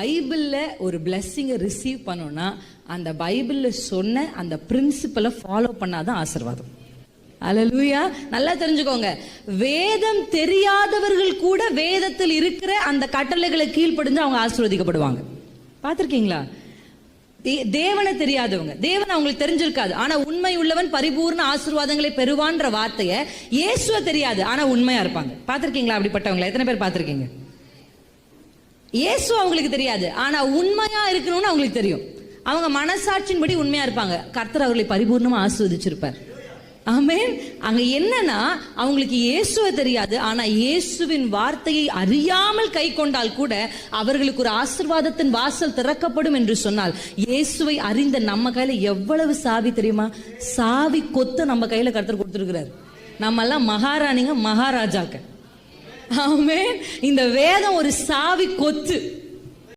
பைபிளில் ஒரு பிளெஸ்ஸிங்கை ரிசீவ் பண்ணோன்னா அந்த பைபிளில் சொன்ன அந்த பிரின்சிபலை ஃபாலோ பண்ணாதான் ஆசீர்வாதம். அல்லேலூயா. நல்லா தெரிஞ்சுக்கோங்க, வேதம் தெரியாதவர்கள் கூட வேதத்தில் இருக்கிற அந்த கட்டளைகளை கீழ்ப்படிஞ்சு அவங்க ஆசீர்வதிக்கப்படுவாங்க. பார்த்துருக்கீங்களா? தேவனை தெரியாதவங்க, தேவன் அவங்களுக்கு தெரிஞ்சிருக்காது, ஆனா உண்மை உள்ளவன் பரிபூர்ண ஆசீர்வாதங்களை பெறுவான்ற வார்த்தையை இயேசுவை தெரியாது, ஆனா உண்மையா இருப்பாங்க. பார்த்துருக்கீங்களா அப்படிப்பட்டவங்களை? எத்தனை பேர் பார்த்துருக்கீங்க? இயேசு அவங்களுக்கு தெரியாது, ஆனா உண்மையா இருக்கணும்னு அவங்களுக்கு தெரியும். அவங்க மனசாட்சியின்படி உண்மையா இருப்பாங்க. கர்த்தர் அவர்களை பரிபூர்ணமா ஆசீர்வதிச்சிருப்பார். ஆமென். அங்க என்னன்னா, அவங்களுக்கு இயேசுவை தெரியாது, ஆனா இயேசுவின் வார்த்தையை அறியாமல் கை கொண்டால் கூட அவர்களுக்கு ஒரு ஆசீர்வாதத்தின் வாசல் திறக்கப்படும் என்று சொன்னால், இயேசுவை அறிந்த நம்ம கையில எவ்வளவு சாவி தெரியுமா? சாவி கொத்து நம்ம கையில கர்த்தர் கொடுத்திருக்கிறார். நம்ம எல்லாம் மகாராணிங்க, மகாராஜாக்கள். ஆமென். இந்த வேதம் ஒரு சாவி கொத்து.